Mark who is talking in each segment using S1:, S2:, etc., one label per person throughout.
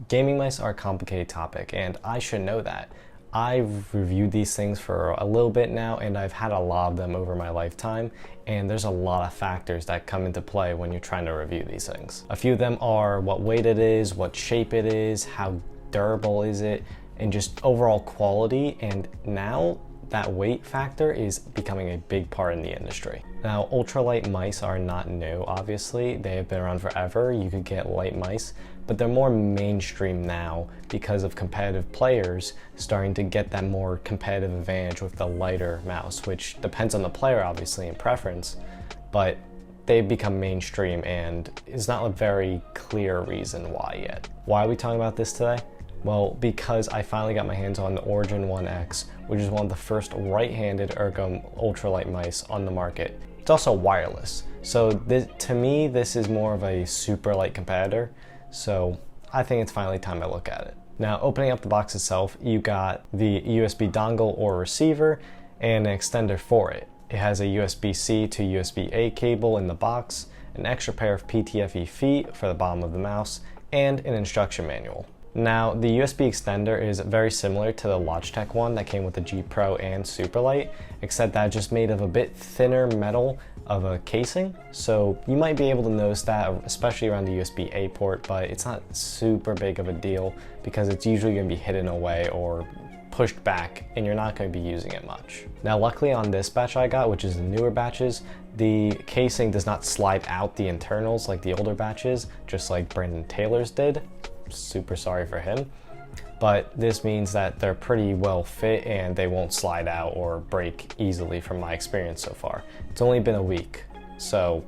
S1: Gaming mice are a complicated topic, and I should know that. I've reviewed these things for a little bit now, and I've had a lot of them over my lifetime, and there's a lot of factors that come into play when you're trying to review these things. A few of them are what weight it is, what shape it is, how durable is it, and just overall quality, and now that weight factor is becoming a big part in the industry. Now, ultralight mice are not new, obviously. They have been around forever. You could get light mice, but they're more mainstream now because of competitive players starting to get that more competitive advantage with the lighter mouse, which depends on the player, obviously, and preference, but they've become mainstream, and it's not a very clear reason why yet. Why are we talking about this today? Well, because I finally got my hands on the Origin 1X, which is one of the first right-handed ERGO ultralight mice on the market. It's also wireless, so to me, this is more of a Superlight competitor, so I think it's finally time to look at it. Now, opening up the box itself, you got the USB dongle or receiver and an extender for it. It has a USB-C to USB-A cable in the box, an extra pair of PTFE feet for the bottom of the mouse, and an instruction manual. Now, the USB extender is very similar to the Logitech one that came with the G Pro and Superlight, except that it's just made of a bit thinner metal of a casing. So you might be able to notice that, especially around the USB-A port, but it's not super big of a deal because it's usually going to be hidden away or pushed back, and you're not going to be using it much. Now, luckily on this batch I got, which is the newer batches, the casing does not slide out the internals like the older batches, just like Brandon Taylor's did. Super sorry for him, but this means that they're pretty well fit and they won't slide out or break easily from my experience so far. It's only been a week, so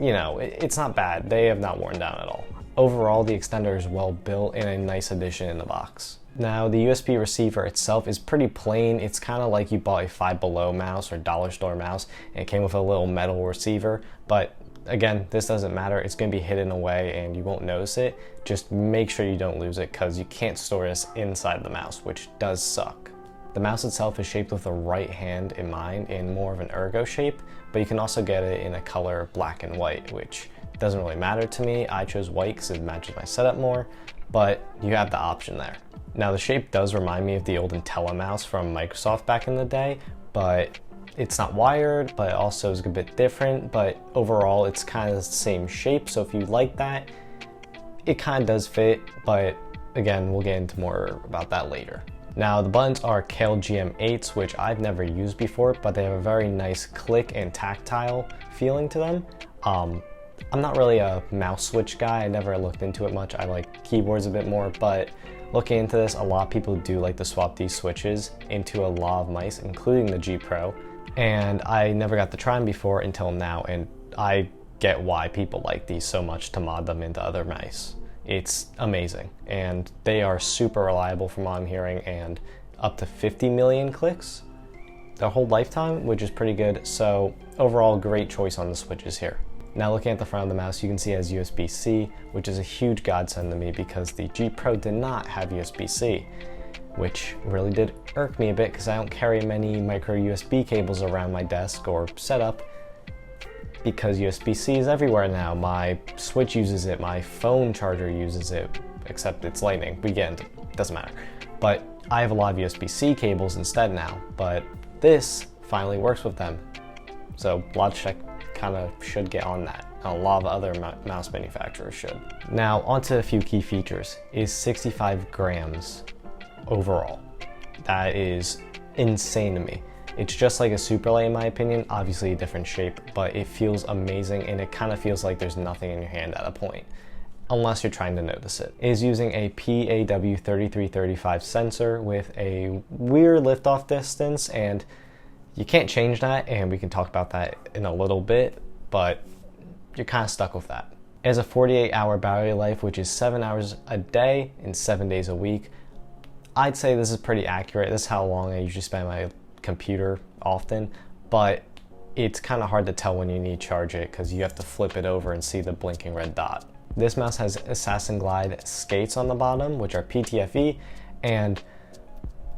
S1: you know, it's not bad. They have not worn down at all. Overall, the extender is well built and a nice addition in the box. Now, the USB receiver itself is pretty plain. It's kind of like you bought a Five Below mouse or dollar store mouse and it came with a little metal receiver, but again, this doesn't matter. It's going to be hidden away and you won't notice it. Just make sure you don't lose it because you can't store this inside the mouse, which does suck. The mouse itself is shaped with the right hand in mind in more of an ERGO shape, but you can also get it in a color black and white, which doesn't really matter to me. I chose white because it matches my setup more, but you have the option there. Now, the shape does remind me of the old IntelliMouse from Microsoft back in the day, but it's not wired, but it also is a bit different, but overall it's kind of the same shape, so if you like that, it kind of does fit, but again, we'll get into more about that later. Now, the buttons are Kale GM8s, which I've never used before, but they have a very nice click and tactile feeling to them. I'm not really a mouse switch guy. I never looked into it much. I like keyboards a bit more, but looking into this, a lot of people do like to swap these switches into a lot of mice, including the G Pro. And I never got to try them before until now, and I get why people like these so much to mod them into other mice. It's amazing, and they are super reliable from what I'm hearing, and up to 50 million clicks their whole lifetime, which is pretty good. So overall, great choice on the switches here. Now, looking at the front of the mouse, you can see it has USB-C, which is a huge godsend to me because the G Pro did not have USB-C, which really did irk me a bit because I don't carry many micro USB cables around my desk or setup because USB-C is everywhere now. My Switch uses it, my phone charger uses it, except it's lightning. Again, it doesn't matter. But I have a lot of USB-C cables instead now, but this finally works with them. So Logitech kind of should get on that. A lot of other mouse manufacturers should. Now, onto a few key features. Is 65 grams overall. That is insane to me. It's just like a Superlight in my opinion, obviously a different shape, but it feels amazing and it kind of feels like there's nothing in your hand at a point, unless you're trying to notice it. It is using a PAW3335 sensor with a weird liftoff distance, and you can't change that, and we can talk about that in a little bit, but you're kind of stuck with that. It has a 48-hour battery life, which is 7 hours a day and 7 days a week. I'd say this is pretty accurate. This is how long I usually spend my computer often, but it's kind of hard to tell when you need to charge it because you have to flip it over and see the blinking red dot. This mouse has Assassin Glide skates on the bottom, which are PTFE, and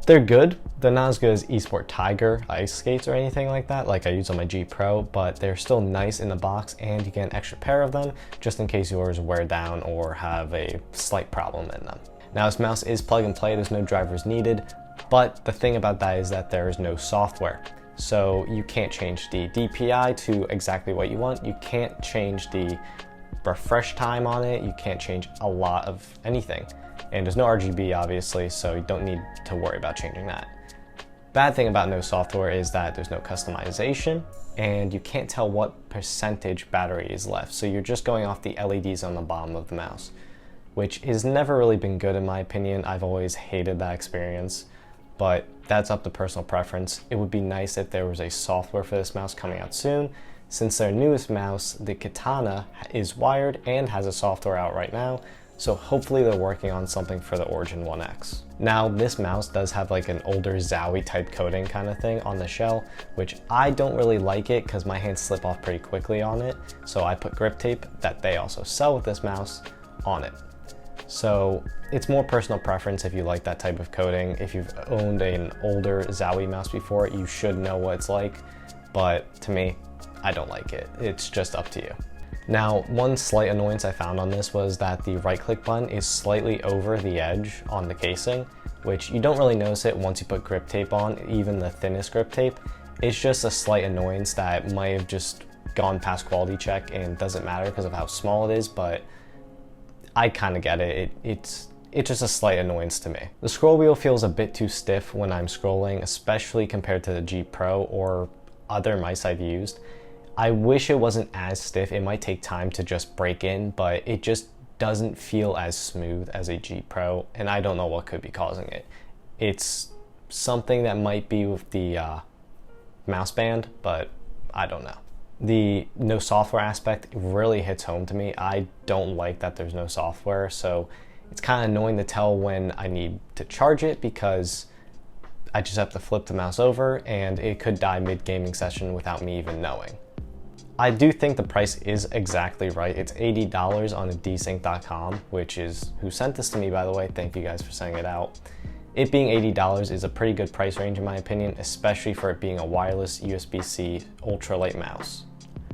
S1: They're good. They're not as good as Esport Tiger ice skates or anything like that, like I use on my G Pro, but they're still nice in the box, and you get an extra pair of them just in case yours wear down or have a slight problem in them. Now, this mouse is plug and play, there's no drivers needed, but the thing about that is that there is no software. So you can't change the DPI to exactly what you want. You can't change the refresh time on it. You can't change a lot of anything. And there's no RGB obviously, so you don't need to worry about changing that. Bad thing about no software is that there's no customization, and you can't tell what percentage battery is left. So you're just going off the LEDs on the bottom of the mouse, which has never really been good in my opinion. I've always hated that experience, but that's up to personal preference. It would be nice if there was a software for this mouse coming out soon. Since their newest mouse, the Katana, is wired and has a software out right now, so hopefully they're working on something for the Origin 1X. Now, this mouse does have like an older Zowie type coating kind of thing on the shell, which I don't really like it because my hands slip off pretty quickly on it, so I put grip tape that they also sell with this mouse on it. So it's more personal preference if you like that type of coating. If you've owned an older Zowie mouse before, you should know what it's like, but to me, I don't like it. It's just up to you. Now, one slight annoyance I found on this was that the right click button is slightly over the edge on the casing, which you don't really notice it once you put grip tape on, even the thinnest grip tape. It's just a slight annoyance that might have just gone past quality check and doesn't matter because of how small it is, but I kind of get it. It's just a slight annoyance to me. The scroll wheel feels a bit too stiff when I'm scrolling, especially compared to the G Pro or other mice I've used. I wish it wasn't as stiff. It might take time to just break in, but it just doesn't feel as smooth as a G Pro, and I don't know what could be causing it. It's something that might be with the mouse band, but I don't know. The no software aspect really hits home to me. I don't like that there's no software, so it's kind of annoying to tell when I need to charge it because I just have to flip the mouse over and it could die mid-gaming session without me even knowing. I do think the price is exactly right. It's $80 on AddiceInc.com, which is who sent this to me, by the way. Thank you guys for sending it out. It being $80 is a pretty good price range in my opinion, especially for it being a wireless USB-C ultralight mouse.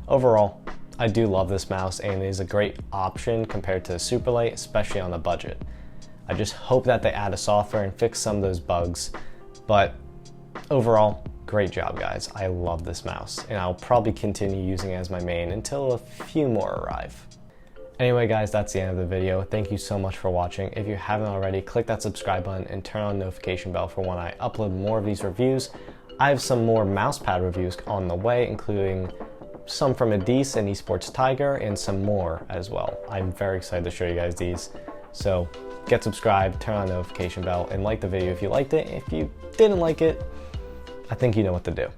S1: Overall, I do love this mouse and it is a great option compared to the Superlight, especially on a budget. I just hope that they add a software and fix some of those bugs, but overall, great job guys. I love this mouse and I'll probably continue using it as my main until a few more arrive. Anyway guys, that's the end of the video. Thank you so much for watching. If you haven't already, click that subscribe button and turn on the notification bell for when I upload more of these reviews. I have some more mousepad reviews on the way, including some from Addice and Esports Tiger and some more as well. I'm very excited to show you guys these. So get subscribed, turn on the notification bell, and like the video if you liked it. If you didn't like it, I think you know what to do.